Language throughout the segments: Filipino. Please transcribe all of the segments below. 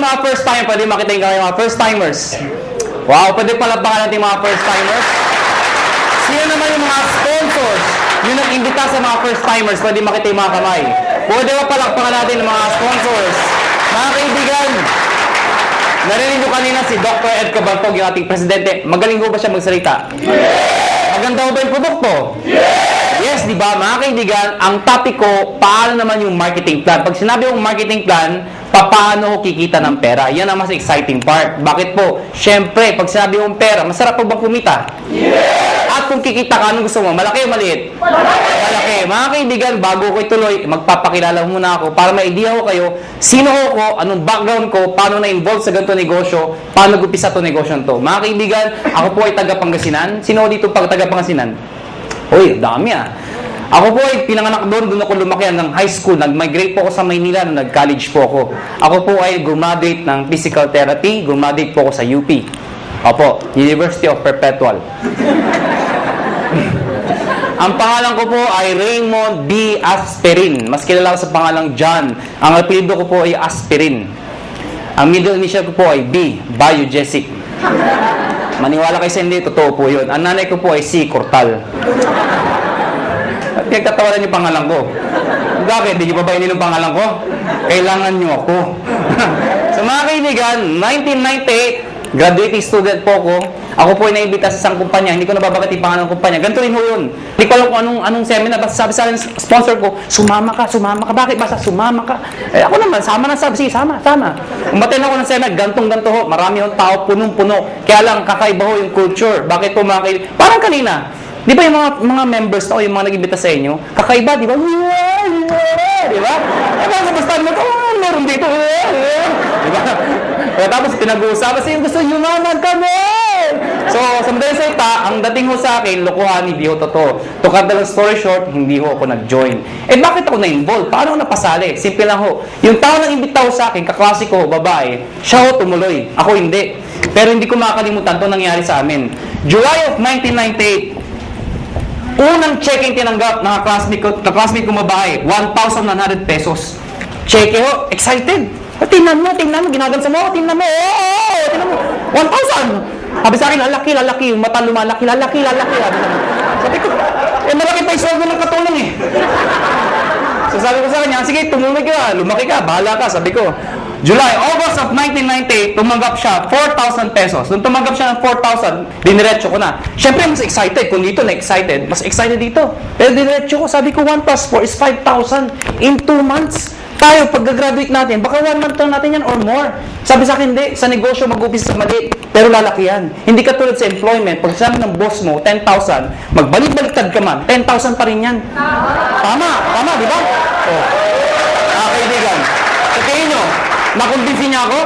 mga first time, pwede makita yung kamay mga first timers. Wow, pwede palapakan natin mga first timers. Sino naman yung mga sponsors? Yung nag-imbita sa mga first timers, pwede makita yung mga kamay. Pwede ba palakpakan natin yung mga sponsors? Mga kaibigan, narinig nyo kanina si Dr. Ed Cabantog, yung ating presidente. Magaling ko ba siya magsalita? Maganda ba yung produkto? Yes, di ba? Mga kaibigan, ang topic ko, paano naman yung marketing plan? Pag sinabi yung marketing plan, paano ko kikita ng pera? Yan ang mas exciting part. Bakit po? Siyempre, pag sinabi yung pera, masarap po bang kumita? At kung kikita ka, anong gusto mo? Malaki o maliit? Malaki. Mga kaibigan, bago ko ituloy, magpapakilala muna ako para ma-idea ko kayo, sino ko, anong background ko, paano na-involve sa ganito negosyo, paano nag-upisa ito negosyo to. Mga kaibigan, ako po ay taga-Pangasinan. Sino dito pag taga-Pangasinan? Uy, dami ah. Ako po ay pinanganak doon ako lumaki ng high school. Nag-migrate po ako sa Maynila nung nag-college po ako. Ako po ay graduate ng physical therapy, graduate po ako sa UP. Opo, University of Perpetual. Ang pangalan ko po ay Raymond B. Asperin. Mas kilala ko sa pangalang John. Ang apelyido ko po ay Asperin. Ang middle initial ko po ay B. Biogesic. Maniwala kayo sa hindi, totoo po yun. Ang nanay ko po ay C. Cortal. At nagtatawanan yung pangalan ko. Bakit? Hindi nyo ba ba ng pangalan ko? Kailangan nyo ako. So mga kaibigan, 1998, graduating student po ako. Ako po ay naimbita sa isang kumpanya. Hindi ko nababanggit yung pangalan ng kumpanya. Ganito rin ho yun. Hindi ko alam kung anong seminar. Basta sabi sa akin, sponsor ko, sumama ka. Bakit? Basta sumama ka. Eh, ako naman, sama na sabi. Sige, sama. Umaten ako ng seminar, ganto ho. Marami yung tao, punong-puno. Kaya lang, kakaiba ho yung culture. Bakit po mga kaibigan? Parang kanina. Di ba yung mga members o yung mga nag-imbita sa inyo? Kakaiba, di ba? Di ba? Basta mo, meron dito. Di ba? Tapos pinag-uusapan sa gusto yumaman kami. So, sa madaling salita, ang dating ho sa akin, lokohan, hindi ho totoo. To cut the long story short, hindi ho ako nag-join. Eh, bakit ako na-involve? Paano ako napasali? Simple lang ho. Yung tao nang imbita ho sa akin, kaklase ko, babae, siya ho tumuloy. Ako hindi. Pero hindi ko makakalimutan ito nangyari sa amin. July of 1998, unang check-in tinanggap ng classmate ko babae, 1,100 pesos. Check ho, excited. Tingnan mo, ginagansa mo, tingnan mo, 1,000. Sabi sa akin, lalaki, yung mata lumalaki, lalaki. Sabi ko, malaki pa yung sweldo ng katulong eh. So sabi ko sa kanya, sige, tumuloy ka, lumaki ka, bahala ka, sabi ko. August of 1998, tumanggap siya 4,000 pesos. Nung tumanggap siya ng 4,000, diniretso ko na. Siyempre, mas excited. Kung dito na-excited, mas excited dito. Pero diniretso ko, sabi ko, 1 plus 4 is 5,000 in 2 months. Tayo, pag-graduate natin, baka 1 month lang natin yan or more. Sabi sa akin, hindi. Sa negosyo, mag-upisa sa maliit. Pero lalaki yan. Hindi ka tulad sa employment. Pag sabi ng boss mo, 10,000, magbalik-baliktad ka man, 10,000 pa rin yan. Tama, di ba? Oh. Kaibigan. Sa tingin nyo, nakumbinsin niya ako?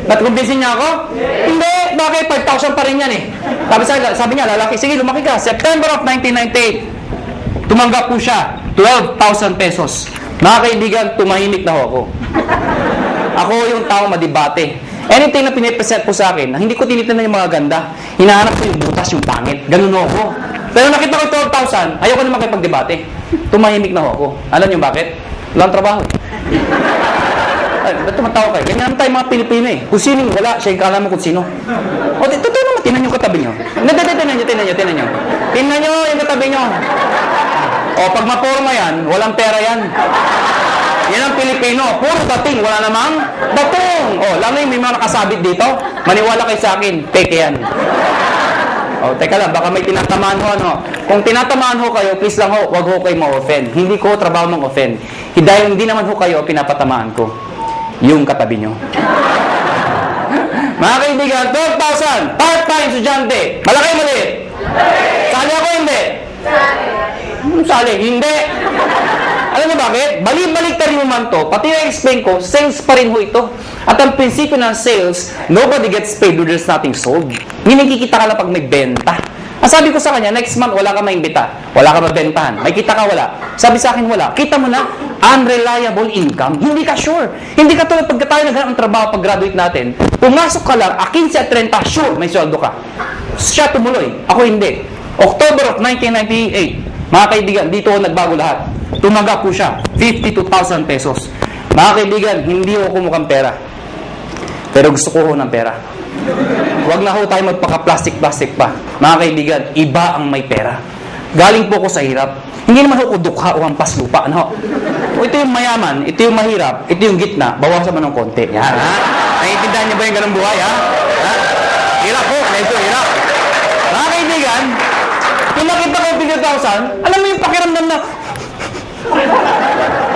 Nakumbinsin niya ako? Hindi. Bakit? 5,000 pa rin yan eh. Sabi niya, lalaki, sige, lumaki ka. September of 1998, tumanggap po siya, 12,000 pesos. Mga kaibigan, tumahimik na ako. Ako yung tao madibate. Anything na pinipresent po sa akin, hindi ko tinitingnan yung mga ganda. Hinahanap ko yung butas, yung pangit. Ganun ako. Pero nakita ko 12,000, ayoko na makipagdebate. Tumahimik na ako. Alam niyo bakit? Walang trabaho. Ay, ba't tumatawa kayo? Ganyan naman tayo mga Pilipino eh. Kung sino wala, siya yung kaalam mo kung sino. O, totoo naman, tinan yung katabi nyo. Tinan nyo. Tingnan nyo yung katabi nyo. O, pag maporma yan, walang pera yan. Yan ang Pilipino. Puro dating, wala namang datong. O, lalo yung may mga nakasabit dito. Maniwala kayo sa akin, peke yan. O, teka lang, baka may tinatamaan ho, ano. Kung tinatamaan ho kayo, please lang ho, wag ho kayo ma-offend. Hindi ko trabaho mang-offend. Dahil hindi naman ho kayo pinapatamaan ko. Yung katabi nyo. Mga kaibigan, 12,000, part-time estudyante. Malaki maliit? Sali ako hindi? Sali, hindi. Alam mo bakit? Balik-balik rin mo man to. Pati na-explain ko, sales pa rin ho ito. At ang prinsipyo ng sales, nobody gets paid when there's nothing sold. Meaning kikita ka lang pag may benta. Ang sabi ko sa kanya, next month wala ka maimbita. Wala ka mabentahan. May kita ka wala. Sabi sa akin wala. Kita mo na, unreliable income. Hindi ka sure. Hindi ka tulad pagka tayo naghanap ng trabaho pag graduate natin. Pumasok ka lang, 15 at 30, sure, may sweldo ka. Siya tumuloy. Ako hindi. October of 1998, mga kaibigan, dito ako nagbago lahat. Tumaga po siya, 52,000 pesos. Mga kaibigan, hindi ako kumukhang pera. Pero gusto ko ho ng pera. Huwag na ho tayo magpaka-plastic-plastic pa. Mga kaibigan, iba ang may pera. Galing po ko sa hirap. Hindi naman ho ko dukha o hampas lupa. Ano? O ito yung mayaman, ito yung mahirap, ito yung gitna, bawasan mo ng konti. Yan, ha? Naiintindihan niyo ba yung ganang buhay, ha? Hirap ho, medyo hirap. Mga kaibigan, kung nakita ko 50,000, alam mo yung pakiramdam na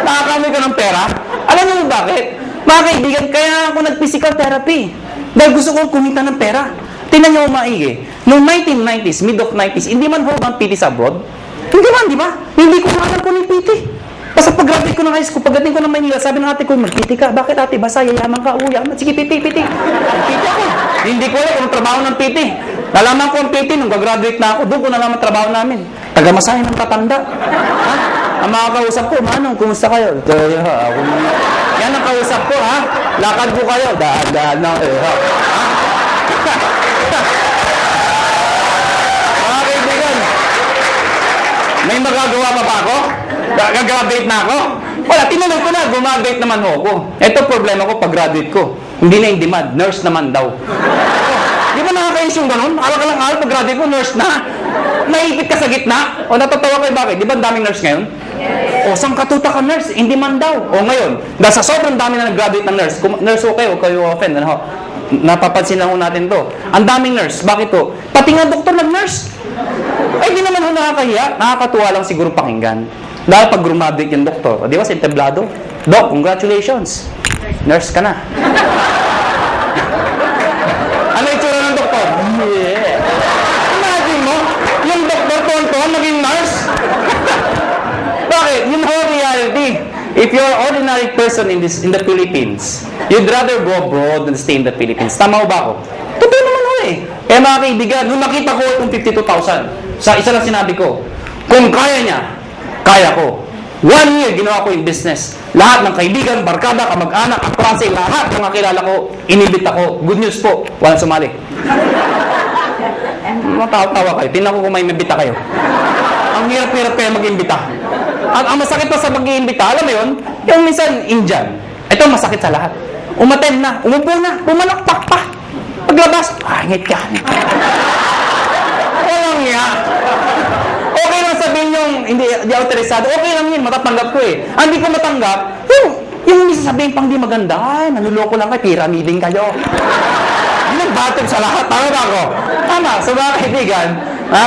nakakamay ka ng pera? Alam mo bakit? Mga kaibigan, kaya ako nag-physical therapy. Dahil gusto kong kumita ng pera. Tingnan niyo maigi. Noong 1990s, mid of 90s, hindi man ho bang PT sa abroad? Hindi man, di ba? Hindi ko alam ko ng PT. Basta pag-graduate ko ng high school, pagdating ko ng Manila, sabi ng ate ko, mag-PT ka. Bakit ate? Basta yayaman ka, uyaman. Sige, PT. PT ako. Hindi ko alam kung trabaho ng PT. Nalaman ko ang PT nung gagraduate na ako. Doon ko nalaman trabaho namin. Taga-masahe ng tatanda. Ha? Ang mga kausap ko, Manong, kumusta kayo? Ako yan ang kausap ko, ha? Lakad ko kayo. Daan ng ha? Mga kaibigan, may magagawa pa ako? Gagraduate na ako? Wala, tinuloy ko na. Gumagraduate naman ako. Ito problema ko pag-graduate ko. Hindi na in demand. Nurse naman daw. Di ba nakakayos yung ganun? Alang-alang pag-graduate ko, nurse na. Naipit ka sa gitna? O natatawa kayo bakit? Di ba ang daming nurse ngayon? O saan katuta ka nurse? In demand daw. O ngayon, dahil sa sobrang dami na nag-graduate ng nurse, nurse okay, huwag kayo offend. Ano? Napapansin lang natin to. Ang daming nurse. Bakit to? Pati nga doktor nag-nurse. Ay, di naman ho nakakahiya. Nakakatuwa lang siguro pakinggan. Dahil pag graduate yung doktor, di ba, sinteblado? Doc, congratulations. Nurse ka na. Ano itsura ng doktor? Yeah. Imagine mo, yung doktor tonton naging nurse. Bakit? Yun ho reality. If you're an ordinary person in the Philippines, you'd rather go abroad than stay in the Philippines. Tama ho ba ako? Totoo naman ho eh. Eh mga kaibigan, nung nakita ko itong 52,000, sa isa lang sinabi ko, kung kaya niya, kaya ko. 1 year, ginawa ko yung business. Lahat ng kaibigan, barkada, kamag-anak, kaklase, lahat ng kakilala ko, inibit ako. Good news po, walang sumali. Matawa-tawa kayo. Tingnan ko kung may mabita kayo. Ang hirap-hirap kayo mag-imbita. Ang masakit pa sa mag-iimbita, alam mo yun? Yung minsan, Indian. Ito masakit sa lahat. Umaten na, umupo na, pumalakpak pa. Paglabas, pangit ka. Walang nga. Okay lang sabihin yung hindi autorisado. Okay lang yun, matatanggap ko eh. Ang hindi ko matanggap, yung hindi sasabihin pang di maganda, ay, nanuloko lang kayo, pyramiding kayo. Nagbatog sa lahat, tama ba ako? Tama, so mga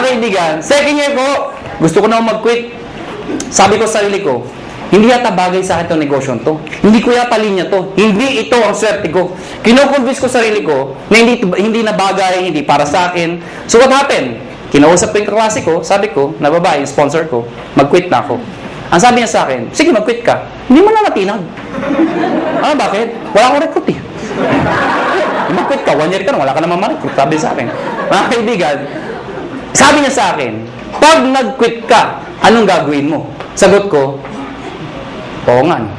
kaibigan, second year ko, gusto ko na mag-quit. Sabi ko sa sarili ko, hindi yata bagay sa akin itong negosyo to. Hindi ko yata linya to. Hindi ito ang swerte ko. Kino-convince ko sa sarili ko na hindi na bagay, hindi para sa akin. So what happened? Kinausap ko yung kaklase ko, sabi ko, na babae, yung sponsor ko, mag-quit na ako. Ang sabi niya sa akin, sige, mag-quit ka. Hindi mo na natinag. Ah, bakit? Wala akong recruit eh. Mag-quit ka, 1 year ka na, wala ka naman ma-recruit. Sabi sa akin. Mga kaibigan, sabi niya sa akin, pag nag-quit ka, anong gagawin mo? Sagot ko, pongan.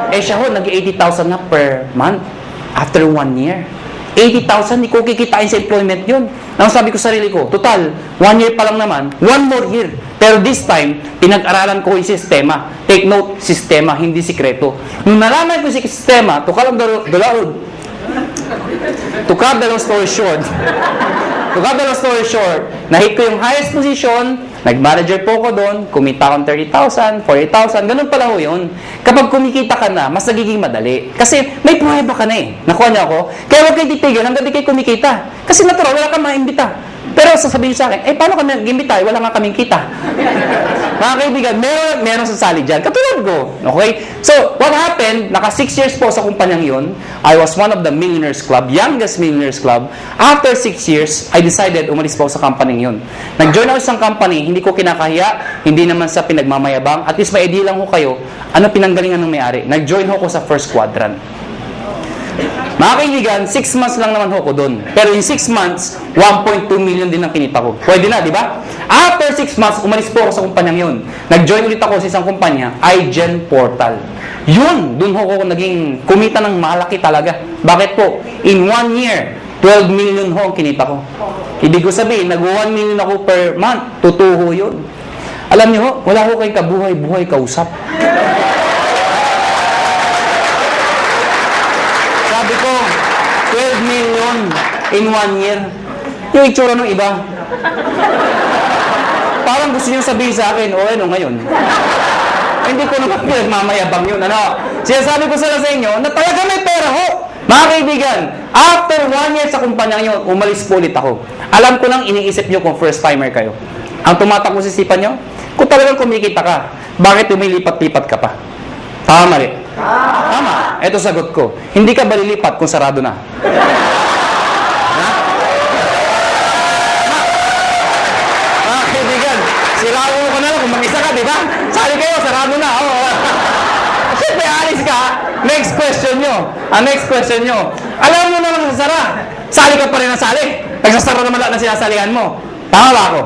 Eh siya ho, nag-80,000 na per month after 1 year. 80,000, hindi ko kikitain sa employment yun. Nang sabi ko sa sarili ko, total, 1 year pa lang naman, 1 more year. Pero this time, pinag-aralan ko yung sistema. Take note, sistema, hindi sikreto. Nung nalaman ko yung sistema, to cut the long story short, nahit ko yung highest position, nag-manager po ko doon, kumita akong 30,000, 40,000, ganun pala ho yun. Kapag kumikita ka na, mas nagiging madali. Kasi may pruweba ka na eh. Nakuha niyo ako? Kaya huwag kayo titigil hanggang di kayo kumikita. Kasi natural, wala kang maimbita. Pero sasabihin sa akin, paano kami nag-imbita? Wala nga kaming kita. Mga kaibigan, meron sasali dyan. Katulad ko. Okay? So, what happened, naka 6 years po sa kumpanyang yun. I was one of the millionaires club, youngest millionaires club. After 6 years, I decided umalis po sa companyang yun. Nag-join ako sa isang company, hindi ko kinakahiya, hindi naman sa pinagmamayabang. At least may idea lang ko kayo, ano pinanggalingan ng may-ari. Nag-join ako sa first quadrant. Mga kaibigan, 6 months lang naman ako doon. Pero in 6 months, 1.2 million din ang kinita ko. Pwede na, di ba? After 6 months, umalis po ako sa kumpanyang yun. Nag-join ulit ako sa isang kumpanya, iGen Portal. Yun, doon ako naging kumita ng malaki talaga. Bakit po? In 1 year, 12 million ho ang kinita ko. Ibig ko sabihin, nag-1 million ako per month. Totoo yun. Alam niyo ho, wala ko kayong kabuhay-buhay kausap. Sabi ko, million in 1 year. Yung itsura ng iba. Parang gusto nyo sabihin sa akin, o ano ngayon? Hindi ko naman pinagmamayabang yun. Ano? Sinasabi ko sa inyo na talaga may pera ho. Mga kaibigan, after 1 year sa kumpanya nyo, umalis po ulit ako. Alam ko nang iniisip nyo kung first timer kayo. Ang tumatakbo sa isipan nyo, kung talagang kumikita ka, bakit lumilipat-lipat ka pa? Tama, mali? Tama. Ito sagot ko. Hindi ka ba lilipat kung sarado na? Mga kaibigan, sirado ko na lang kung mag-isa ka, di ba? Sali kayo, sarado na. Oh. Siyempre, alis ka. Next question nyo. Next question nyo. Alam mo na lang sasara. Sali ka pa rin na sali. Nagsasara naman lahat na sinasalihan mo. Tama ba ako?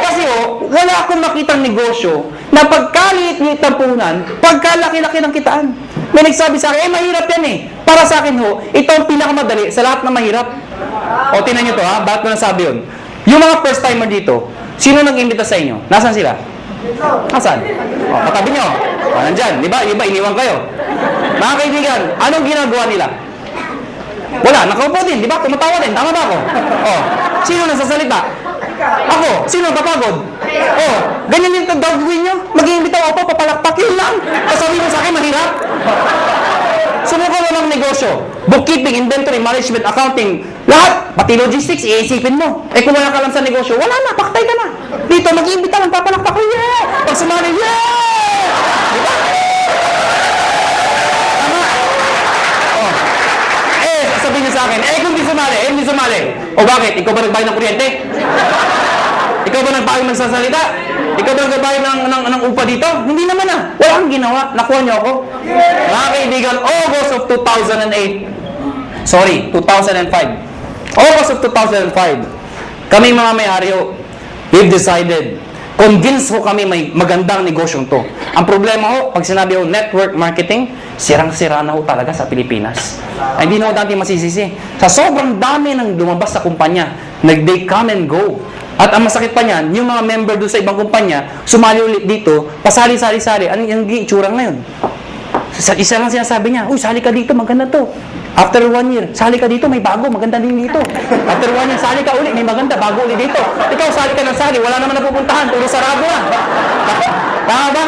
Kasi wala akong makitang negosyo na pagkaliit-liit ng puhunan, pagkalaki-laki ng kitaan. May nagsabi sa akin, mahirap yan eh. Para sa akin ito ang pinakamadali sa lahat na mahirap. O, tinan nyo to ha, bakit ko nasabi yun? Yung mga first timer dito, sino nag-imbita sa inyo? Nasaan sila? Nasaan? O, katabi nyo. O, nandyan. Di ba? Iniwan kayo. Mga kaibigan, anong ginagawa nila? Wala, nakaupo din, di ba? Tumatawa din, tama ba ako? Oh, sino nasasalita? Ako, sino napapagod? Oh, ganyan yung gagawin nyo? Mag-iimbitaw ako, papalakpak, yun lang. Kasabi mo sa akin, mahirap. Sumuko mo ng negosyo. Bookkeeping, inventory, management, accounting, lahat, pati logistics, iisipin mo. Eh kung wala ka lang sa negosyo, wala na, paktay ka na. Dito, mag-iimbitaw, papalakpak, yeah! Pag sumali, yeah! Di ba? Sabihin niya sa akin, kung di sumali. O bakit? Ikaw ba nagbayad ng kuryente? Ikaw ba nagbayad magsasalita? Ikaw ba nagbayad ng upa dito? Hindi naman ah. Wala kang ginawa. Nakuha niyo ako. Mga kaibigan, August of 2008. Sorry, 2005. August of 2005. Kami mga may-ari we've decided, convince ko kami may magandang negosyong to. Ang problema pag sinabi network marketing, sirang-sira na talaga sa Pilipinas. Ay, hindi na dati masisisi. Sa sobrang dami ng lumabas sa kumpanya, they come and go. At ang masakit pa niyan, yung mga member doon sa ibang kumpanya, sumali ulit dito, pasali-sali-sali, anong itsura ngayon? Isa lang sinasabi niya, sali ka dito, maganda to. After 1 year, sali ka dito, may bago, maganda din dito. After 1 year, sali ka ulit, may maganda, bago ulit dito. Ikaw, sali ka ng sali, wala naman napupuntahan, puro sarado na. Tama ba?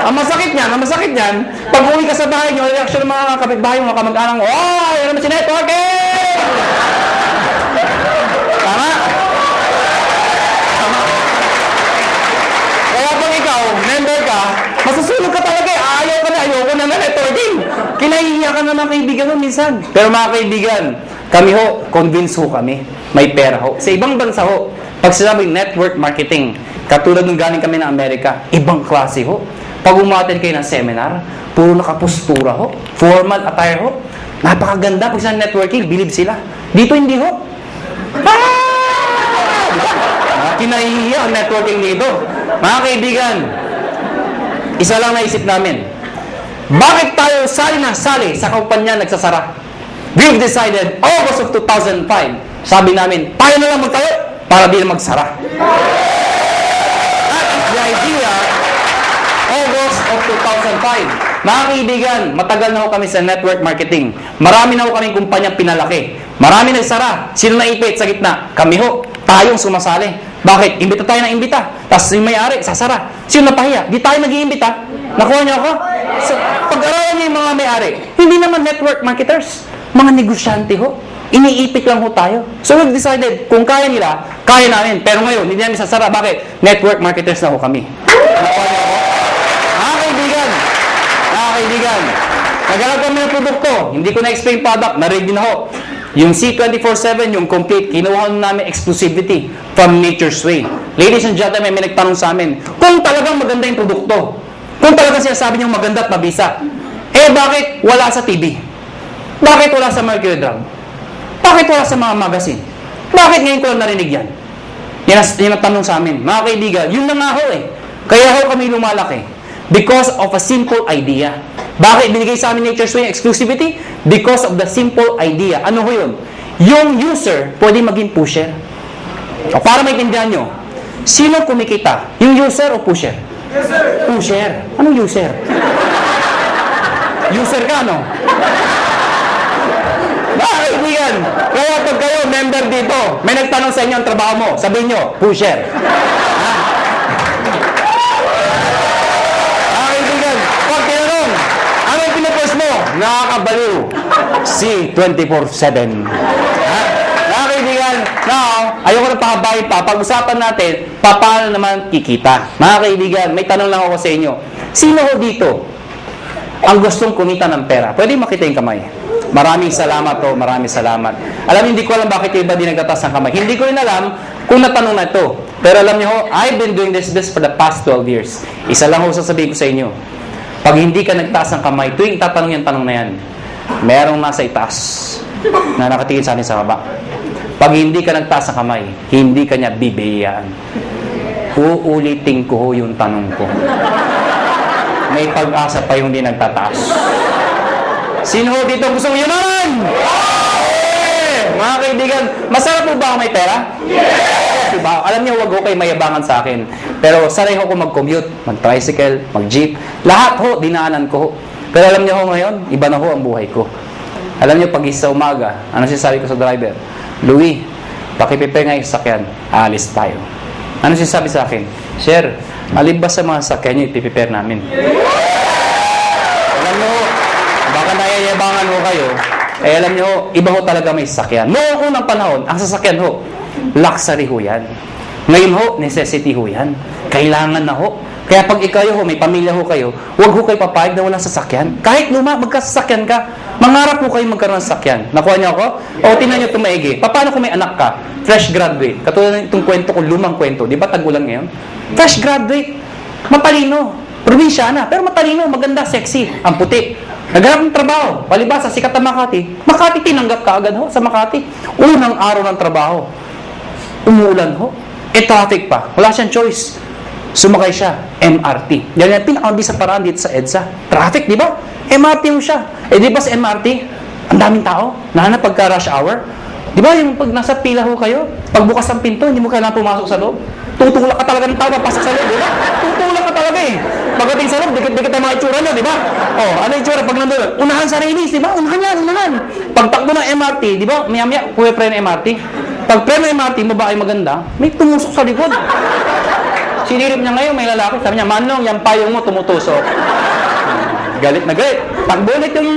Ang masakit niyan, pag uwi ka sa bahay nyo, reaction ng mga kapitbahay mo, mga kamag-anak mo, yan naman si networking! Tama? Tama? Kaya pag ikaw, member ka, masusunod ka talaga ayoko na networking. Kinahihiya ka na mga kaibigan mo minsan. Pero mga kaibigan, kami convince kami. May pera Sa ibang bansa pag sinabing network marketing, katulad ng galing kami ng Amerika, ibang klase Pag umattend kayo ng seminar, puro nakapostura formal attire napakaganda. Pag sa networking, believe sila. Dito hindi Kinahihiya ang networking dito. Mga kaibigan, isa lang naisip namin. Bakit tayo sali sa kumpanya nagsasara? We've decided, August of 2005, sabi namin, tayo na lang magtayo para di na magsara. That is the idea, August of 2005. Mga kaibigan, matagal na kami sa network marketing. Marami na kaming kumpanyang pinalaki. Marami nagsara. Sino naipit sa gitna? Kami tayong sumasali. Bakit? Imbita tayo ng imbita. Tapos yung may-ari, sasara. Sino napahiya? Di tayo nag-iimbita. Nakuha niyo ako? So, pag-aralan niyo yung mga may-ari, hindi naman network marketers. Mga negosyante Iniipit lang tayo. So, we've decided, kung kaya nila, kaya namin. Pero ngayon, hindi namin sasara. Bakit? Network marketers na kami. Nakuha niyo ako? Mga kaibigan, naghanap kami ng produkto. Hindi ko na-explain product. Na-ready na Yung C24/7, yung complete, kinuha namin exclusivity from Nature's Way. Ladies and gentlemen, may nagtanong sa amin, kung talagang maganda yung produkto, kung talagang sinasabi niyong maganda at mabisa, bakit wala sa TV? Bakit wala sa Mercury Drug? Bakit wala sa mga magazine? Bakit ngayon ko lang narinig yan? Yan ang tanong sa amin. Mga kaibigan, yun na nga Kaya kami lumalaki. Because of a simple idea. Bakit binigay sa amin Nature's Way exclusivity? Because of the simple idea. Ano yun? Yung user, pwede maging pusher. O para maintindihan nyo, sino kumikita? Yung user o pusher? User. Pusher. Anong user? User ka, Mga kaibigan, kaya pag kayo member dito, may nagtanong sa inyo ang trabaho mo, sabihin nyo, pusher. Mga kaibigan, pag tinanong, ano yung pinupush mo? Nakakabaliw. Si 24/7. Mga kaibigan, now, ayoko na pakabayin pa. Pag-usapan natin, paano naman kikita. Mga kaibigan, may tanong lang ako sa inyo. Sino ho dito ang gustong kumita ng pera? Pwede makita yung kamay. Maraming salamat po, maraming salamat. Alam, hindi ko alam bakit yung iba di nagtataas ng kamay. Hindi ko rin alam kung natanong na ito. Pero alam niyo ho, I've been doing this for the past 12 years. Isa lang ho sasabihin ko sa inyo. Pag hindi ka nagtaas ng kamay, tuwing tatanong yung tanong na yan, merong nasa itaas na nakatingin sa atin sa baba. Pag hindi ka nagtaas ng kamay, hindi ka niya bibiyayaan. Uulitin ko ho yung tanong ko. May pag-asa pa yung hindi nagtataas. Sino ho dito gusto yumaman? Yeah! Mga kaibigan, masarap po ba ako may pera? Yes! Diba? Alam niyo, wag ho kayo mayabangan sa akin. Pero sanay ho ko mag-commute, mag-tricycle, mag-jeep. Lahat ho, dinaanan ko ho. Pero alam niyo ho ngayon, iba na ho ang buhay ko. Alam niyo, pag isa umaga, ano sinasabi ko sa driver? Louie, pakipipe nga yung sakyan, aalis tayo. Ano sinasabi sa akin? Sir, alin ba sa mga sakyan niyo ipiprepare namin? Alam niyo ho, baka nayayabangan ho kayo, eh alam niyo ho, iba ho talaga may sasakyan. Noong unang panahon, ang sasakyan ho, luxury ho yan. Ngayon ho, necessity ho yan. Kailangan na ho. Kaya pag ikaw ho, may pamilya ho kayo, huwag ho kayo papayag na walang sasakyan. Kahit luma, magkasasakyan ka, mangarap ho kayo magkaroon ng sasakyan. Nakuha niyo ako? O tingnan niyo ito maigi. Paano kung may anak ka, fresh graduate? Katulad ng itong kwento ko, lumang kwento. Di ba tagulan ngayon? Fresh graduate. Matalino. Probinsyana. Pero matalino, maganda, sexy. Ang puti. Naghanap ng trabaho. Palibasa, sikat na Makati. Makati, tinanggap ka agad ho sa Makati. Unang araw ng trabaho. Umuulan ho. Traffic pa. Wala siyang choice. Sumakay siya. MRT. Yan yung pinakamabisang paraan dito sa EDSA. Traffic, di ba? MRT mo siya. Di ba sa MRT, ang daming tao. Lalo na pagka rush hour. Di ba yung pag nasa pila ho kayo, pagbukas ng pinto, hindi mo kailangan pumasok sa loob. Tutulak ka talaga ng tao, pasok sa loob, di ba? Tutulak ka talaga eh. Pagdating sa loob, dikit-dikit ang mga itsura niya, di ba? Ano yung itsura pag nandun? Unahan sa release, di ba? Unahan yan, unahan. Pagtakbo ng MRT, di ba? Maya-maya, pre ng MRT. Pag pre ng MRT, babae maganda, may tumusok sa likod. Sinirip niya ngayon, may lalaki. Sabi niya, Manong, yung payong mo tumutusok. Galit na galit. Takbo ulit yung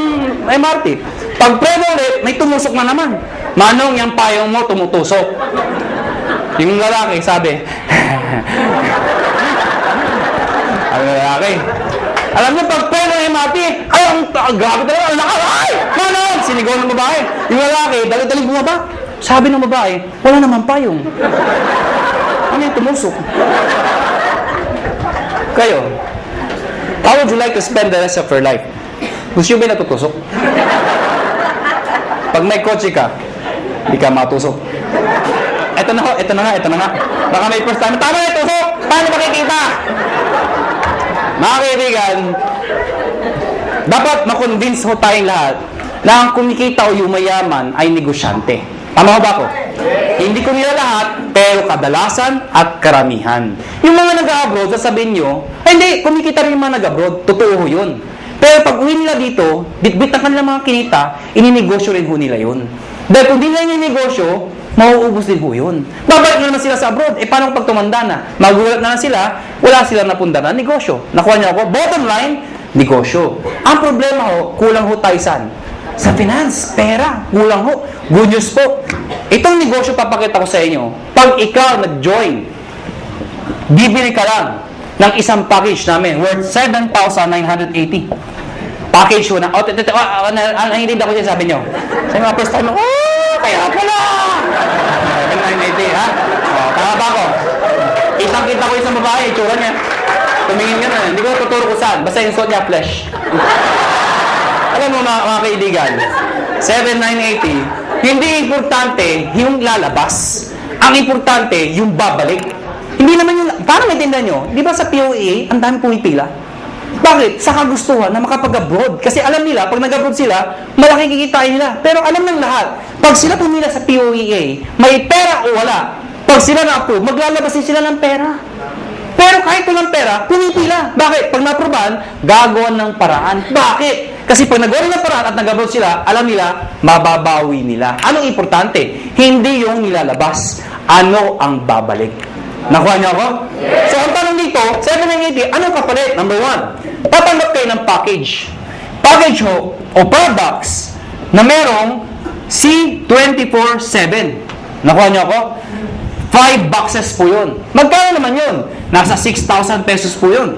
MRT. Pag pre ulit, may tumusok na naman. Manong, yung payong mo tumutusok. Yung lalaki, sabi, ang lalaki, alam niyo, pag pre ng MRT, ay, ang grabe talaga, ang lakas, ay, Manong, sinigaw ng babae. Yung lalaki, dali-daling bumaba. Sabi ng babae, wala naman payong. Ano yung tumusok? Kayo, how would you like to spend the rest of your life? Gusto nyo ba natutusok? Pag may kotse ka, hindi ka matusok. Ito na nga. Baka may first time, tama na tusok! Paano makikita? Mga kaibigan, dapat makonvince ho tayong lahat na ang kumikita o yumayaman ay negosyante. Tama ba ako? Hindi ko nila lahat, pero kadalasan at karamihan. Yung mga nag-abroad, sasabihin nyo, ay hindi, kumikita rin yung mga nag-abroad. Totoo ho yun. Pero pag uwi nila dito, bitbit ang kanilang mga kinita, ininegosyo rin ho nila yun. Dahil kung di nila ininegosyo, mauubos din ho yun. Babalik na naman sila sa abroad. Paano pag tumanda na? Magulat na sila, wala silang napunda na negosyo. Nakuha niyo ako? Bottom line, negosyo. Ang problema ho, kulang ho tayo saan? Sa finance, pera, kulang ho. Good news po. Itong negosyo papakita ko sa inyo. Pag ikaw nag-join, bibili ka lang ng isang package namin worth 7,980. Package ho na. Nanginig ako siya, sabi nyo. Sa mga first time, kaya pala! 7,980, ha? Tama ba ako? Kitang-kita ko isang babae, itsura niya. Tumingin ka na. Hindi ko tuturo ko saan. Basta yung suot niya, flesh. Alam mo mga kaibigan, 7,980, hindi importante yung lalabas. Ang importante, yung babalik. Hindi naman yung, paano maintindihan nyo? Di ba sa POEA, ang dami pumipila? Bakit? Sa kagustuhan na makapag-abroad. Kasi alam nila, pag nag-abroad sila, malaki kikitain nila. Pero alam ng lahat, pag sila pumila sa POEA, may pera o wala. Pag sila na-approve, maglalabas din sila ng pera. Pero kahit walang pera, pumipila. Bakit? Pag na-approvean, gagawan ng paraan. Bakit? Kasi pag nagawa ng paraan at nag-abroad sila, alam nila, mababawi nila. Anong importante? Hindi yung nilalabas. Ano ang babalik? Nakuha niyo ako? Yes. So, ang tanong dito, 780, anong kapalit? Number 1, tatanggap kayo ng package. Package ho, o products na merong C24/7. Nakuha niyo ako? 5 boxes po yun. Magkano naman yun? Nasa 6,000 pesos po yun.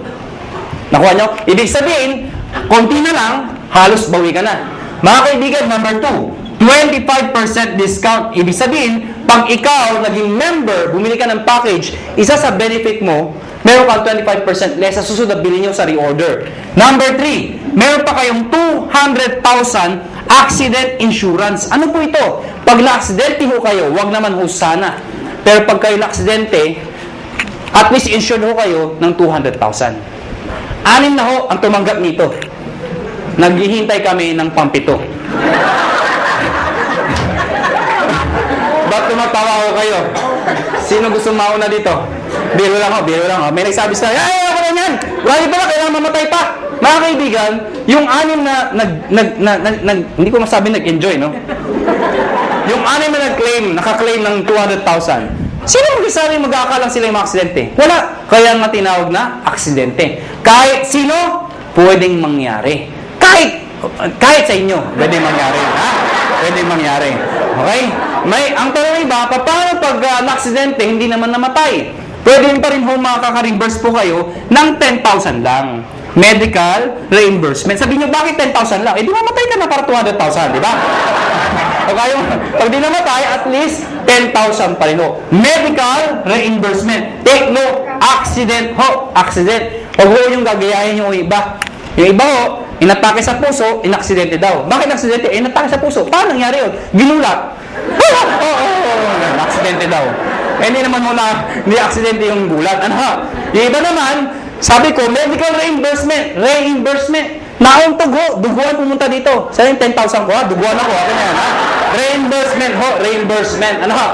Nakuha niyo? Ibig sabihin, konti na lang, halos bawi ka na. Mga kaibigan, number 2, 25% discount. Ibig sabihin, pag ikaw naging member, bumili ka ng package, isa sa benefit mo, meron kang 25% less sa susunod na bilhin nyo sa reorder. Number 3, meron pa kayong 200,000 accident insurance. Ano po ito? Pag na-aksidente ho kayo, wag naman ho sana. Pero pag kayo na-aksidente, at least insured ho kayo ng 200,000. 6 na ho ang tumanggap nito. Naghihintay kami ng pampito. Ba't tumatawa ko kayo? Sino gusto mauna dito? Biro lang ho, biro lang ho. May nagsabi sa ay, ako na yan! Wala pa na, kailangan mamatay pa. Mga kaibigan, yung 6 na hindi ko masabi nag-enjoy, no? Yung 6 na naka-claim ng 200,000. Sino magsasabi mag-aakalang sila yung mga aksidente? Wala. Kaya nga tinawag na aksidente. Kahit sino, pwedeng mangyari. Kahit sa inyo, pwedeng mangyari. Ha? Pwedeng mangyari. Okay? Ang tanong iba, paano pag na-aksidente, hindi naman namatay? Pwede pa rin ho makaka-reimburse po kayo ng 10,000 lang. Medical reimbursement. Sabi nyo, bakit 10,000 lang? Eh, di mamatay ka na para 200,000, di ba? Okay, pag di namatay, at least 10,000 pa rin ho. Medical reimbursement. Take note, accident ho. Accident. Huwag ho yung gagayahin yung iba. Yung iba ho, inatake sa puso, inaksidente daw. Bakit inaksidente? Inatake sa puso. Paano nangyari yun? Ginulat. Aksidente daw. Hindi naman mo na, hindi aksidente yung gulat. Ano ha? Yung iba naman, sabi ko, medical reimbursement. Nauntog ho, duguan pumunta dito. Sa yung 10,000 ko ha, duguan ako. Ano yan ha? Reimbursement ho, reimbursement. Ano ha?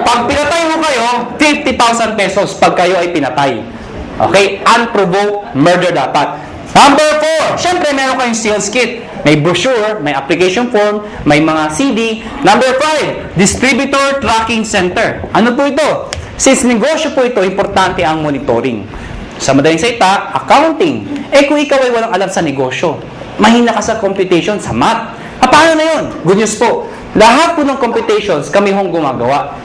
Pag pinatay mo kayo, 50,000 pesos pag kayo ay pinatay. Okay? Unprovoked murder dapat. Number 4, syempre meron kayong sales kit. May brochure, may application form, may mga CD. Number 5, distributor tracking center. Ano po ito? Since negosyo po ito, importante ang monitoring. Sa madaling salita, accounting. Kung ikaw ay walang alam sa negosyo, mahina ka sa computation, sa math. Paano na yun? Good news po. Lahat po ng computations, kami hong gumagawa.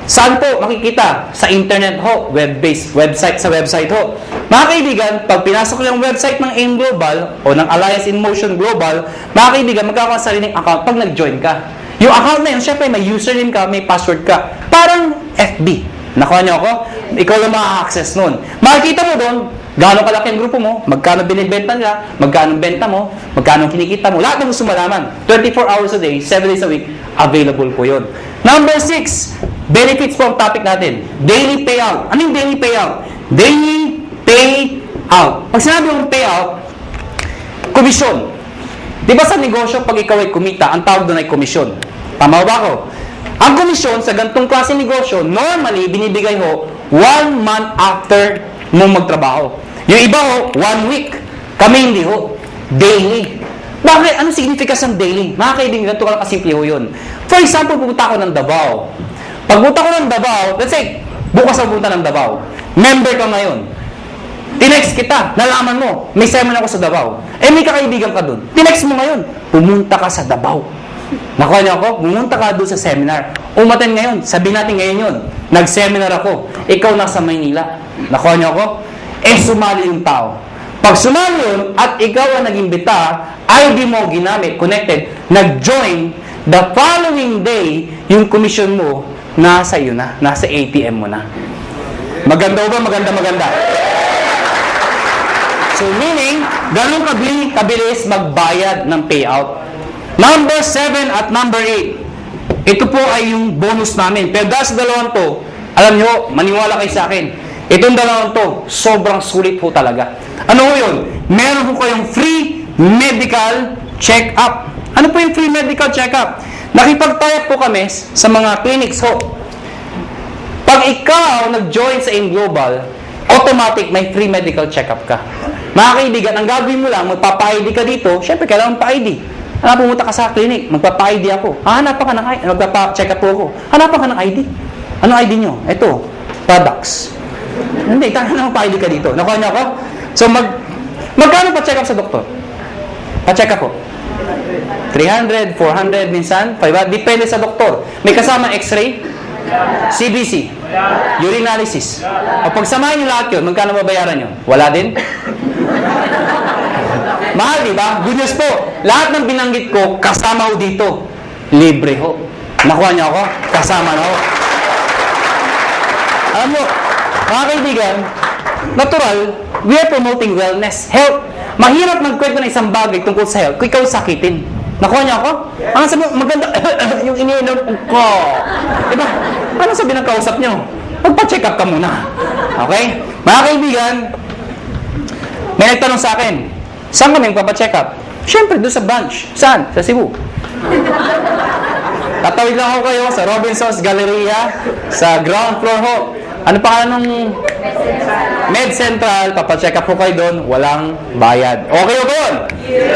Saan po makikita? Sa internet ho, web-based, sa website ho. Mga kaibigan, pag pinasok yung website ng AIM Global o ng Alliance in Motion Global, mga kaibigan, magkakaroon sa sariling account pag nag-join ka. Yung account na yun, syempre may username ka, may password ka. Parang FB. Nakuha niyo ako? Ikaw lang maka-access nun. Makikita mo doon, gaano kalaki ang grupo mo, magkano binibenta nila, magkano benta mo, magkano kinikita mo, lahat ng gusto malaman. 24 hours a day, 7 days a week, available po yun. Number 6, benefits po ang topic natin. Daily payout. Ano yung daily payout? Daily payout. Pag sinabi mong payout, komisyon. Di ba sa negosyo, pag ikaw ay kumita, ang tawag doon ay komisyon. Tama ba ako? Ang komisyon sa ganitong klase negosyo, normally, binibigay ho 1 month after mong magtrabaho. Yung iba ho, 1 week. Kami hindi ho. Daily. Bakit? Anong significance ng daily? Mga kaibigan, ganito ka lang kasimple ho yun. For example, pupunta ako ng Davao. Pag pupunta ko ng Davao, let's say, bukas ako pupunta ng Davao. Member ka ngayon. Tinext kita, nalaman mo, may seminar ako sa Davao. May kakaibigan ka dun. Tinext mo ngayon, pumunta ka sa Davao. Nakuha niyo ako? Pumunta ka doon sa seminar. Umaten ngayon, sabihin natin ngayon yun. Nag-seminar ako. Ikaw nasa Maynila. Nakuha niyo ako? Sumali yung tao. Pag sumali yun, at ikaw ang nag-imbita, ID mo ginamit, connected, nag-join, the following day, yung commission mo, nasa iyo na. Nasa ATM mo na. Maganda ba? Maganda. So meaning, ganun kabilis magbayad ng payout. Number 7 at number 8. Ito po ay yung bonus namin. Pero dahil sa dalawang to, alam nyo, maniwala kayo sa akin. Itong dalawang to, sobrang sulit po talaga. Ano po yun? Meron po kayong free medical check-up. Ano po yung free medical check-up? Nakipag-tie up po kami sa mga clinics ho. Pag ikaw nag-join sa AIM Global, automatic may free medical check-up ka. Mga kaibigan, ang gagawin mo lang, magpapa-ID ka dito, syempre, kailangan pa-ID. Pumunta ka sa clinic, magpapa-ID ako. Hanapan ka ng ID, magpapa-check up ako. Hanapan ka ng ID. Ano ID nyo? Ito, products. Hindi, kaya na pa-ID ka dito. Nakuha niyo ako? So, magkano pa-check up sa doktor? Pa-check up ko. 300, 400, minsan, 500. Depende sa doktor. May kasama x-ray, CBC, urinalysis. O pagsamahin nyo lahat yun, magkano babayaran nyo? Wala din? Mahal, di ba? Good news po. Lahat ng binanggit ko, kasama ho dito. Libre ho. Nakuha niyo ako? Kasama na ho. Alam mo, mga kaibigan, natural, we are promoting wellness, health. Mahirap magkwento ng isang bagay tungkol sa health kung ikaw sakitin. Nakuha niyo ako? Ano sabi mo, maganda, yung iniinom ko. Diba? Ano sabi ng kausap niyo? Magpa-check up ka muna. Okay? Mga kaibigan, may nagtanong sa akin, saan kami magpa-check up? Siyempre, doon sa branch. Saan? Sa Cebu. Tatawid lang ako kayo sa Robinson's Galleria, sa ground floor ho. Ano pa nung Med Central, papacheck up po kayo doon, walang bayad. Okay o doon?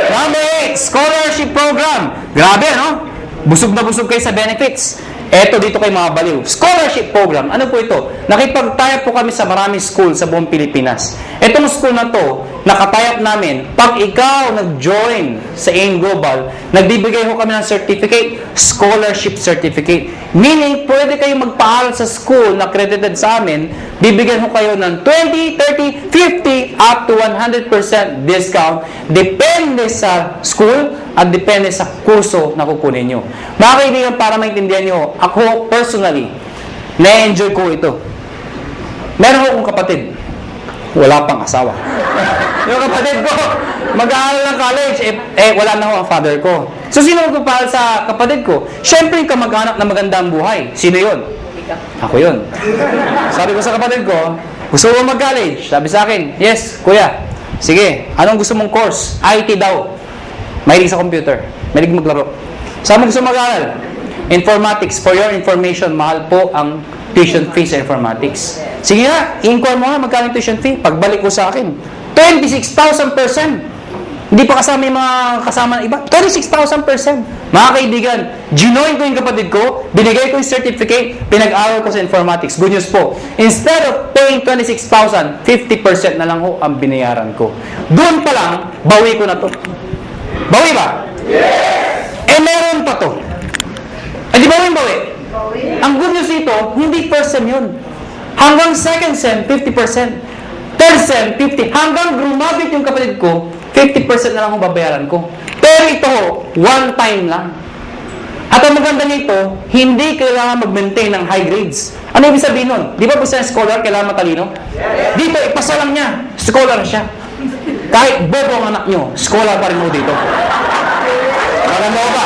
Number 8, scholarship program. Grabe, no? Busog na busog kayo sa benefits. Eto dito kay mga baliw. Scholarship program. Ano po ito? Nakipag-tie-up po kami sa maraming school sa buong Pilipinas. Etong school na to, nakatie-up namin. Pag ikaw nag-join sa AIM Global, nagbibigay ho kami ng certificate, scholarship certificate. Meaning, pwede kayo magpaaral sa school na accredited sa amin, bibigyan ho kayo ng 20, 30, 50, up to 100% discount. Depende sa school at depende sa kurso na kukunin nyo. Mga kaibigan, para maintindihan nyo, ako personally, na-enjoy ko ito. Meron akong kapatid, wala pang asawa. Yung kapatid ko, mag-aaral ng college, wala na ho ang father ko. So, sino magpapahal sa kapatid ko? Siyempre, yung kamag-anak na magandang buhay. Sino yun? Ako yun. Sabi ko sa kapatid ko, gusto mo mag-college? Sabi sa akin, yes, kuya. Sige, anong gusto mong course? IT daw. Mahilig sa computer. Mahilig maglaro. Saan mo gusto mag-aaral? Informatics. For your information, mahal po ang tuition fee sa informatics. Sige nga, i-inquire mo nga magkano yung tuition fee. Pagbalik ko sa akin, 26,000%. Hindi pa kasama yung mga kasama ng iba. 26,000%. Mga kaibigan, ginoin ko yung kapatid ko, binigay ko yung certificate, pinag-aral ko sa informatics. Good news po. Instead of paying 26,000, 50% na lang ho ang binayaran ko. Doon pa lang, bawi ko na to. Bawi ba? Yes! Meron pa to. Di ba yung bawi? Ang good news dito, hindi first sem yun. Hanggang second sem, 50%. Third sem, 50%. Hanggang graduate yung kapatid ko, 50% na lang ang babayaran ko. Pero ito, one time lang. At ang maganda nito, hindi kailangan mag-maintain ng high grades. Ano ibig sabihin nun? Di ba sa scholar, kailangan matalino? Dito, ipasa lang niya. Scholar siya. Kahit bobo ang anak nyo, scholar pa rin mo dito. Maganda ko ba?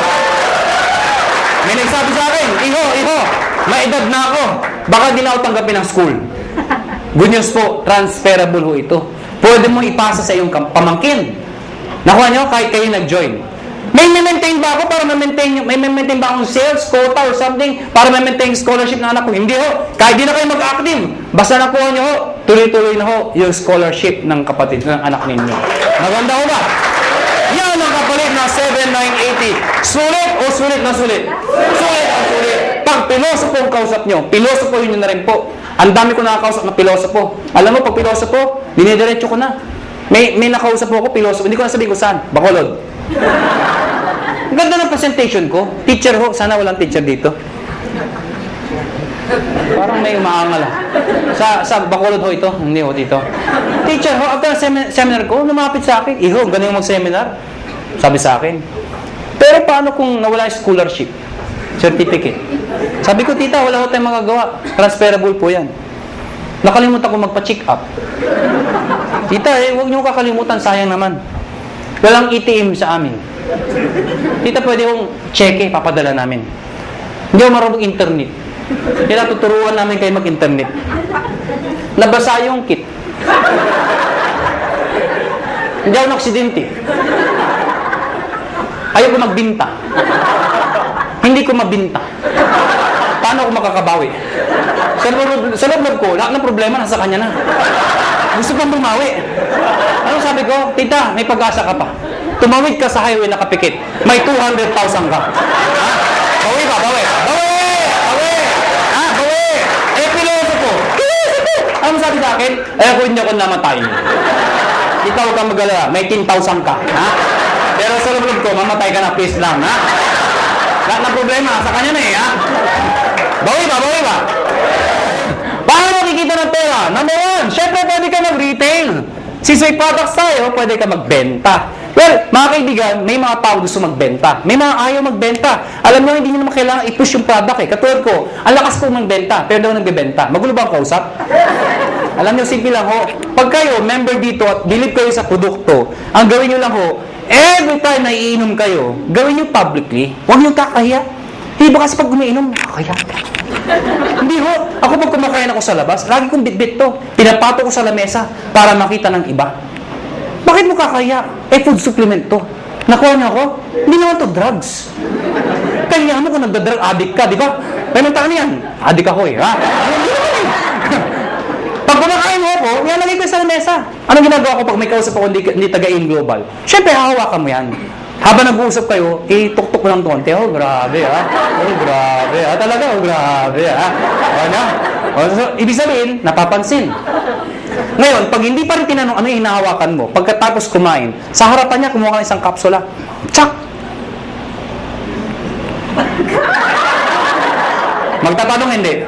May nagsabi sa akin, Iho, may edad na ako. Baka di na ako tanggapin ng school. Good news po, transferable ho ito. Pwede mo ipasa sa iyong pamangkin. Nakuha nyo, kahit kayo nag-join. May maintain ba ako para may maintain ba akong sales, quota, or something para may-maintain scholarship ng anak ko? Hindi ho. Kahit di na kayo mag-active. Basta nakuha nyo ho, tuloy-tuloy na ho yung scholarship ng kapatid, ng anak ninyo. Maganda ho ba? Yan ang kapalit na 7,980. Sulit o sulit na sulit? Sulit ang sulit. Pag pilosopo ang kausap nyo, pilosopo yun na rin po. Ang dami ko nakakausap na pilosopo. Alam mo, pag pilosopo, dinidiretso ko na. May nakausap ko pilosopo. Hindi ko na sabihin ko saan. Bacolod. Ang ganda ng presentation ko. Teacher ho. Sana walang teacher dito. Parang may umaangal ah. Sa Bacolod ho ito. Hindi ho dito. Teacher ho, after seminar ko, lumapit sa akin. Iho, galing mag-seminar. Sabi sa akin. Pero paano kung nawala yung scholarship? Certificate. Sabi ko, tita, wala ko tayong magagawa. Transferable po yan. Nakalimutan ko magpa-check up. Tita, huwag niyo kakalimutan, sayang naman. Walang ATM sa amin. Tita, pwede kong cheque, papadala namin. Hindi ako marunong internet. Kaya tuturuan namin kayo mag-internet. Nabasa yung kit. Hindi ako naksidente. Ayaw ko magbinta. Hindi ko mabinta. Paano ako makakabawi? Sa loob ko, lahat ng problema nasa kanya na. Gusto pang bumawi. Ano sabi ko? Tita, may pag-asa ka pa. Tumawid ka sa highway nakapikit. May 200,000 ka. Ha? Bawi ba? Bawi. Bawi! Bawi! Ha? Bawi! Eh, piloto ko. Ano sabi sa akin? Eh, kung hindi ako namatay. Ikaw huwag kang mag-alala. May 10,000 ka. Ha? Pero sa loob ko, mamatay ka na, please lang. Ha? Lahat ng problema, sa kanya na eh. Ha? Bawi ba? Bawi ba? Paano makikita ng pera? Number one, syempre pwede ka mag-retail. Since may products tayo, pwede ka magbenta. Well, mga kaibigan, may mga tao gusto magbenta. May mga ayaw magbenta. Alam mo, hindi nyo naman kailangan i-push yung product eh. Katulad ko, ang lakas ko magbenta, pero daw nagbebenta. Magulo ba ang kausap? Alam nyo, simple lang ho. Pag kayo, member dito at believe kayo sa produkto, ang gawin nyo lang ho, every time na iinom kayo, gawin nyo publicly. Huwag nyo kakahiya. Hindi ba kasi pag umiinom, kakahiya. Hindi ho. Ako pag kumakain ako sa labas, lagi kong bitbit to. Pinapato ko sa lamesa para makita ng iba. Bakit mo kakaya? Eh, food supplement to. Nakuha niyo ako? Hindi naman to drugs. Kaya mo kung nagda-drug addict ka, di ba? Pero ano yan? Addict ako eh, ha? Hindi naman eh. Pag kumakain mo ako, nilalagay ko sa lamesa. Anong ginagawa ko pag may kausap ako hindi taga-in global? Siyempre, hahawakan mo yan. Habang nag-uusap kayo, tuk-tuk mo ng konti. Oh, grabe ha. Oh, grabe ha. Talaga, oh, grabe ha. Ano? So, ibig sabihin, napapansin. Ngayon, pag hindi pa rin tinanong ano yung hinahawakan mo, pagkatapos kumain, sa harapan niya, kumuha ka ng isang kapsula. Tsak! Magtatanong hindi.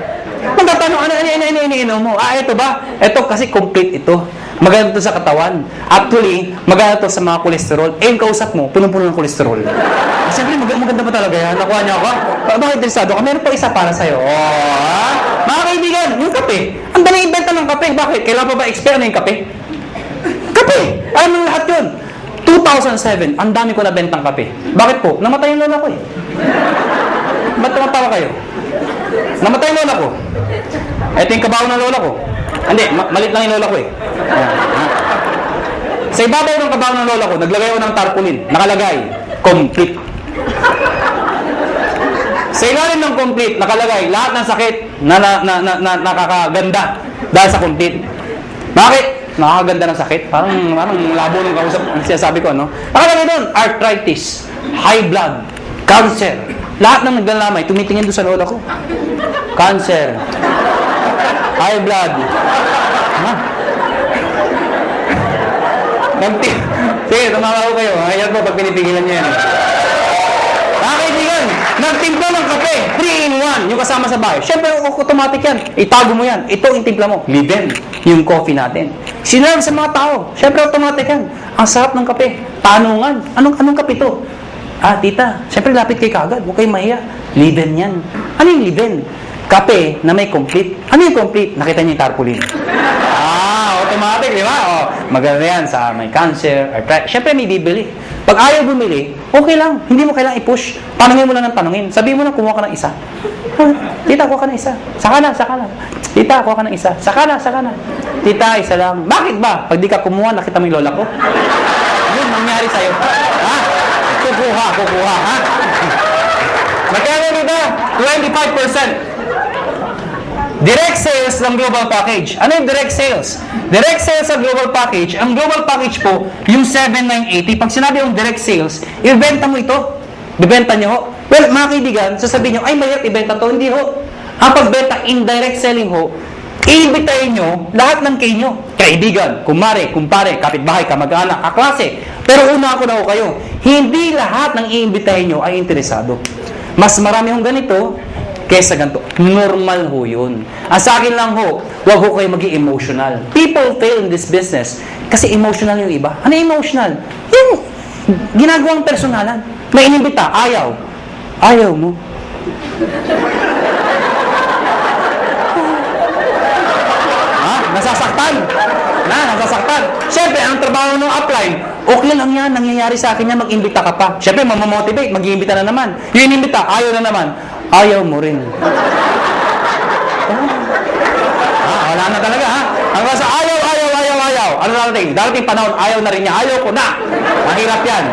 Magtatanong, ano mo? Ah, ito ba? Ito kasi complete ito. Maganda to sa katawan. Actually, maganda to sa mga kolesterol. Eh, yung kausap mo, punong-puno ng kolesterol. Siyempre, maganda pa talaga yan. Nakuha niya ako. Bakit interesado ka? Meron pa isa para sa'yo. Oh, mga kaibigan, yung kape. Ang dali ibenta ng kape. Bakit? Kailan pa ba expire na yung kape? Kape! Alam mo lahat yun. 2007, ang dami ko nabentang kape. Bakit po? Namatay yung lola ko eh. Ba't tumatawa kayo? Namatay yung lola ko. Ito yung kabaho ng lola ko. Hindi, malit lang yung lola ko eh. Sa ibabaw ng kabaho ng lola ko, naglagay ako ng tarpaulin. Nakalagay, complete. Sa ilalim ng complete, nakalagay, lahat ng sakit na nakakaganda dahil sa complete. Bakit? Nakakaganda ng sakit? Parang labo ng kausap. Ang sinasabi ko, ano? Nakalagay doon, arthritis, high blood, cancer. Lahat ng naglalamay, tumitingin doon sa lola ko. Cancer, high blood. Ha? Sige, tumawa ko kayo. Ayan po, pag pinipigilan niyo yan. Mga kaibigan, nagtimpla ng kape, 3-in-1, yung kasama sa bahay. Siyempre, automatic yan. Itago mo yan. Ito yung timpla mo. Liben, yung coffee natin. Sinerve sa mga tao. Siyempre, automatic yan. Ang sarap ng kape. Tanungan. Anong kape to? Ah, tita, siyempre lapit kay kagad. Huwag kayong mahiya. Liben yan. Ano yung liben? Kape na may complete. Ano yung complete? Nakita niyo yung tarpaulin. Automatic, di ba? Oh, maganda yan sa may cancer, arthritis. Siyempre, may bibili. Pag ayaw bumili, okay lang. Hindi mo kailangang i-push. Tanungin mo lang ng tanungin. Sabihin mo na, kumuha ka ng isa. Tita, kuha ka ng isa. Saka na. Tita, kuha ka ng isa. Saka na. Tita, isa lang. Bakit ba? Pag di ka kumuha, nakita mo yung lola ko? Yun, nangyari sa'yo. Ha? Kukuha, ha? Magkano dito? 25%. Direct sales ng global package. Ano yung direct sales? Direct sales sa global package, ang global package po, yung 7,980. Pag sinabi yung direct sales, ibenta mo ito. Bibenta nyo ho. Well, mga kaibigan, sasabihin nyo, ay mahirap ibenta to. Hindi ho. Ang pagbenta, indirect selling ho, iibitayin nyo lahat ng kayo. Kaibigan, kumare, kumpare, kapitbahay, kamag-anak, kaklase. Pero una ako na ho kayo, hindi lahat ng iimbitahin nyo ay interesado. Mas marami hong ganito, kesa ganito. Normal ho yun. Ang sa akin lang ho, huwag ho kayo maging emotional. People fail in this business kasi emotional yung iba. Ano emotional? Yung ginagawang personalan. May inimbita, ayaw. Ayaw mo. Ha? Nasasaktan. Nasasaktan. Siyempre, ang trabaho ng upline, okay lang yan, nangyayari sa akin yan, mag-imbita ka pa. Siyempre, mamamotivate, mag-iimbita na naman. Yung inimbita, ayaw na naman. Ayaw mo rin. Wala na talaga, ha? Hanggang sa ayaw. Ano darating panahon, ayaw na rin niya. Ayaw ko na. Mahirap yan.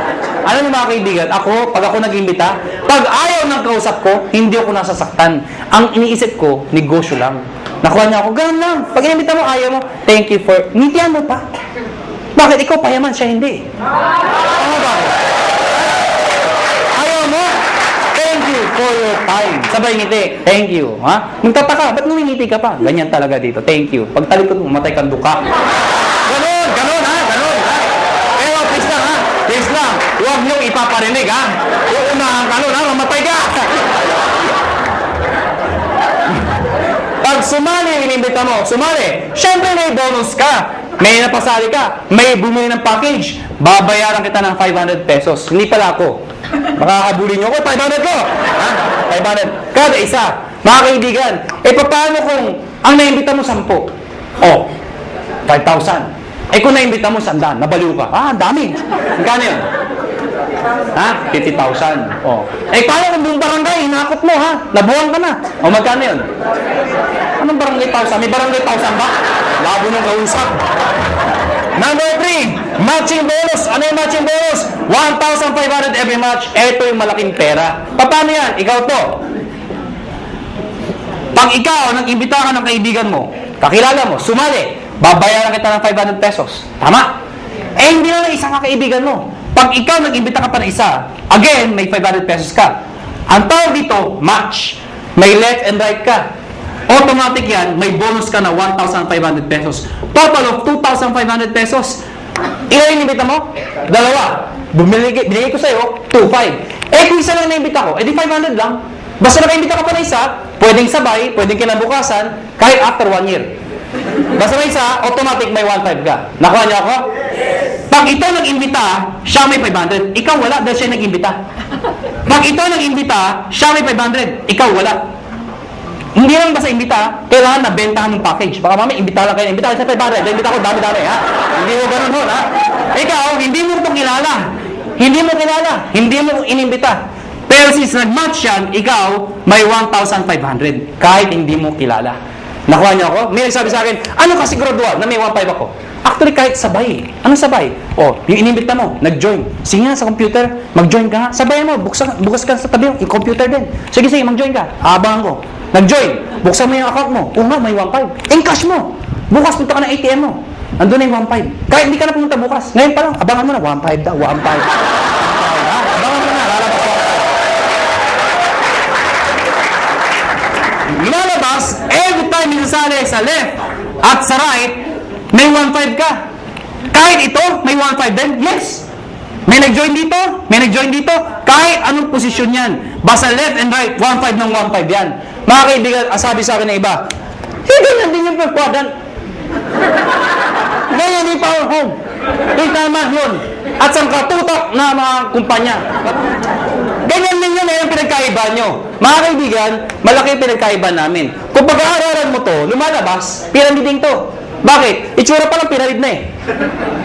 Ano yung mga kaibigan? Ako, pag ako nag-imbita, pag ayaw ng kausap ko, hindi ako nasasaktan. Ang iniisip ko, negosyo lang. Nakuha niya ako, ganun lang. Pag inimbita mo, ayaw mo, thank you for, ngitian mo pa. Bakit? Ikaw payaman, siya hindi. Ano ba? Ayaw mo, thank you for your time. Sabay ngiti, thank you. Ha? Magtataka, ba't ngumingiti ka pa? Ganyan talaga dito, thank you. Pag talikod mo, matay kang duka. Ganun, ganun ha, ganun ha. Pero please lang ha, please lang. Huwag niyong ipaparinig ha. Uunahan ka nun ha, mamatay ka. Pag sumali, inimbita mo, sumali. Siyempre may bonus ka. May napasali ka. May bumili ng package. Babayaran kita ng 500 pesos. Hindi pala ako. Makakabuli niyo ako, 500 ko. Ha? 500. Kada isa. Mga kaibigan, paano kung ang naimbita mo 10? Oh, 5,000. Kung naimbita mo 100, nabaliw ka. Dami. Magkano yun? 50,000. Oh. Paano kung buong barangay, hinakot mo ha? Nabuhan ka na. Magkano yun? Anong barangay 1,000? May barangay 1,000 ba? Labo nung kausap. Number 3, matching bonus. Ano yung matching bonus? 1,500 every match. Ito yung malaking pera. Paano yan? Ikaw to. Pag ikaw, nag-imbita ka ng kaibigan mo, kakilala mo, sumali, babayaran kita ng 500 pesos. Tama? Hindi na isang kaibigan mo. Pag ikaw nag-imbita ka pa ng isa, again, may 500 pesos ka. Ang tawag dito, match. May left and right ka. Automatic yan, may bonus ka na 1,500 pesos. Total of 2,500 pesos. Ilan yung imbita mo? 2. Binigay ko sa'yo, 2,500. Kung isa lang na-imbita ko, edi 500 lang. Basta naka-imbita ka pa na isa, pwedeng sabay, pwedeng kinabukasan, kahit after 1 year. Basta may isa, automatic may 1,500 ka. Nakuha niyo ako? Pag ito nag-imbita, siya may 500. Ikaw wala dahil siya nag-imbita. Pag ito nag-imbita, siya may 500. Ikaw wala. Hindi lang basta imbita, kailangan na bentahan ng package. Baka mami, imbita lang kayo. Imbita kayo sa 500. Imbita ko dami-dami, ha? Hindi mo ganun ho, ha? Ikaw, hindi mo ito kilala. Hindi mo kilala. Hindi mo inimbita. Pero since nag-match yan, ikaw, may 1,500. Kahit hindi mo kilala. Nakuha niyo ako? May nagsabi sa akin, ano ka siguraduhan na may 1,500 ako? Actually, kahit sabay. Anong sabay? Yung inimbita mo, nag-join. Sige nga sa computer, mag-join ka nga. Sabayan mo, bukas ka sa tabi yung computer din. Sige, mag-join ka. Abangan ko. Nag-join. Buksan mo yung account mo. Nga, may 1,500. Encash mo. Bukas punta ka ng ATM mo. Andun na yung 1,500. Kahit hindi ka na pumunta bukas. Ngayon pa lang, abangan mo na. 1,500 daw. 1,500. Abangan mo na. Lalabas 1,500. Lumalabas, every time minasali sa left at sa right, may 1,500 ka. Kahit ito, may 1,500 din. Yes. May nag-join dito, may nag-join dito. Kahit anong posisyon yan. Basta left and right, 1,500 ng 1,500 yan. Mga kaibigan, sabi sa akin ng iba, ganyan din yung per-quadrant. Ganyan din power home. Yung tama yun. At sa katutok na mga kumpanya. Ganyan din yun, yung pinagkaiba nyo. Mga kaibigan, malaki yung pinagkaiba namin. Kung pag-aaralan mo to, lumalabas, pyramiding to. Bakit? Itsura pa lang pyramid na eh.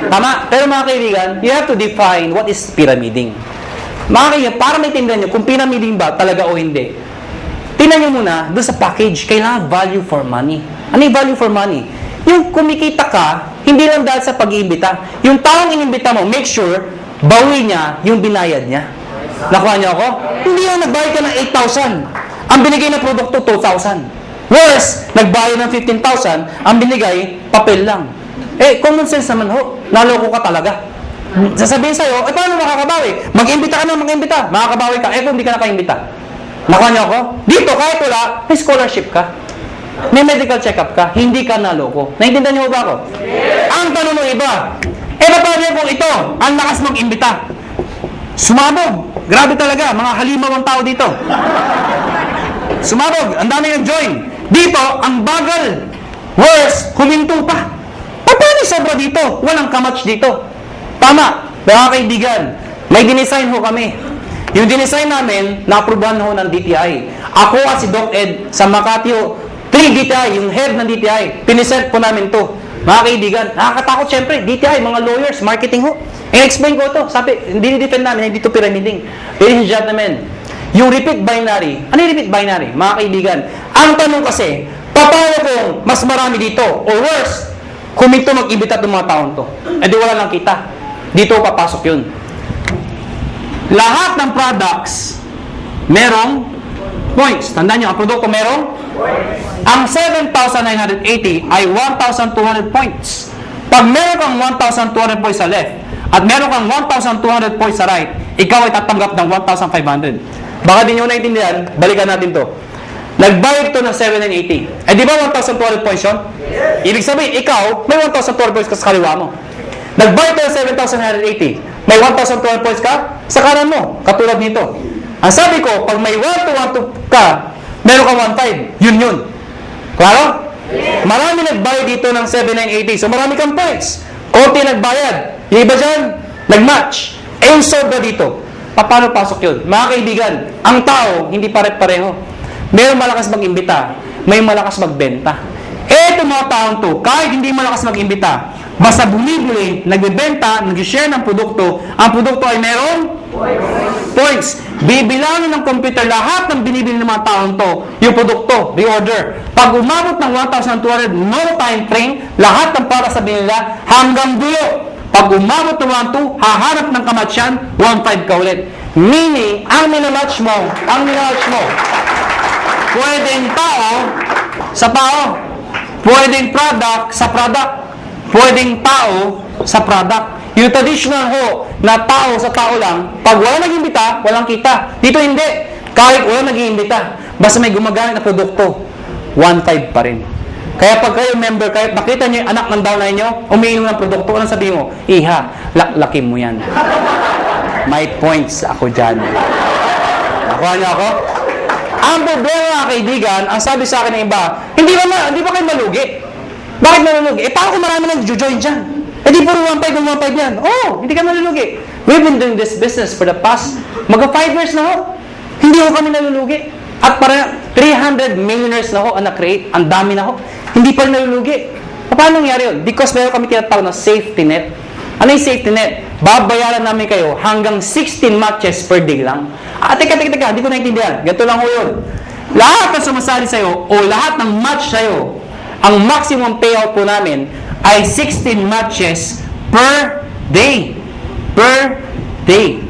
Tama? Pero mga kaibigan, you have to define what is pyramiding. Mga kaibigan, para maintindihan nyo kung pyramiding ba talaga o hindi, tingnan nyo muna, doon sa package, kailangan value for money. Ano yung value for money? Yung kumikita ka, hindi lang dahil sa pag-iimbita. Yung taong inimbita mo, make sure, bawi niya yung binayad niya. Nakuha niyo ako? Hindi yung nagbayad ka ng 8,000. Ang binigay na produkto, 2,000. Worse, nagbayad ng 15,000, ang binigay, papel lang. Common sense naman ho. Naloko ka talaga. Sasabihin sa'yo, paano makakabawi? Mag-imbita ka na, mag-imbita. Makakabawi ka. Kung hindi ka nakaimbita. Nakuha niyo ako? Dito, kahit wala, may scholarship ka. May medical check-up ka. Hindi ka naloko. Naintindihan niyo ba ako? Ang tanong ng iba, paano kung ito, ang lakas mag-imbita? Sumabog. Grabe talaga, mga halimaw ang tao dito. Sumabog, ang dami nag-join. Dito, ang bagal. Worse, huminto pa. Paano sobra dito? Walang kamatch dito. Tama, mga kaibigan, may dinesign ho kami. Yung dinesign namin, na-aprobahan ho ng DTI. Ako at si Doc Ed sa Makati 3 DTI, yung head ng DTI, pinisent po namin to. Mga kaibigan, nakakatakot syempre, DTI, mga lawyers, marketing ho. I-explain ko to. Sabi, hindi ni-defend namin, hindi to pyramiding. Ladies and gentlemen, yung repeat binary, ano yung repeat binary? Mga kaibigan, ang tanong kasi, paano kung mas marami dito? Or worse, kung ito mag-imbita itong mga taon to. Di wala lang kita. Dito papasok yun. Lahat ng products, merong points. Tandaan nyo, ang produkto merong? Ang 7,980 ay 1,200 points. Pag meron kang 1,200 points sa left at meron kang 1,200 points sa right, ikaw ay tatanggap ng 1,500. Baka di nyo naintindihan, balikan natin to. Nagbayad to ng 7,980. Eh di ba 1,200 points yun? Ibig sabihin, ikaw, may 1,200 points ka sa kaliwa mo. Nagbayad to ng 7,980. May 1,200 points ka sa kanan mo. Katulad nito. Ang sabi ko, pag may 1,200 ka, meron kang 1,500. Yun. Klaro? Marami nagbayad dito ng 7,980. So marami kang points. Konti nagbayad. Yung iba dyan, nag-match. Eh yung sobra dito. Paano pasok yun? Mga kaibigan, ang tao, hindi pare-pareho. Mayroong malakas mag-imbita. May malakas magbenta. Eto mga taong to, kahit hindi malakas mag-imbita, basta bumibili, nagbebenta, nag-share ng produkto, ang produkto ay merong points. Bibilangin ng computer lahat ng binibili ng mga taong to, yung produkto, reorder. Pag umabot ng 1,200, no time frame, lahat ng para sa binila hanggang dulo. Pag umabot ng 1,200, hahanap ng kamatsyan, 1,500 ka ulit. Meaning, ang minamatch mo, pwedeng tao sa tao, pwedeng product sa product, pwedeng tao sa product. Yung traditional ho, na tao sa tao lang, pag wala nag-imbita, walang kita. Dito hindi. Kahit wala nag-imbita, basta may gumagamit na produkto, 1,500 pa rin. Kaya pag kayo member, kahit nakita nyo yung anak ng downline nyo, umiinom ng produkto, anong sabihin mo? Iha, laklakin mo yan. May points ako dyan. Nakuha niyo ako? Ang problema, kaibigan, ang sabi sa akin ng iba, hindi ba kayo malugi? Bakit malugi? Paano kung marami nang join dyan? Di puro 1,500 ng 1,500 yan. Hindi ka malulugi. We've been doing this business for the past, 5 years na ho. Hindi ho kami nalulugi. At para 300 millionaires na ho ang na-create. Ang dami na ho. Hindi pa rin nalulugi. Paano nangyari yun? Because meron kami tinatawag na safety net. Ano yung safety net? Babayaran namin kayo hanggang 16 matches per day lang. Teka, hindi ko naintindihan. Ganito lang ho yun. Lahat na sumasali sa'yo o lahat ng match sa'yo, ang maximum payout po namin ay 16 matches per day. Per day.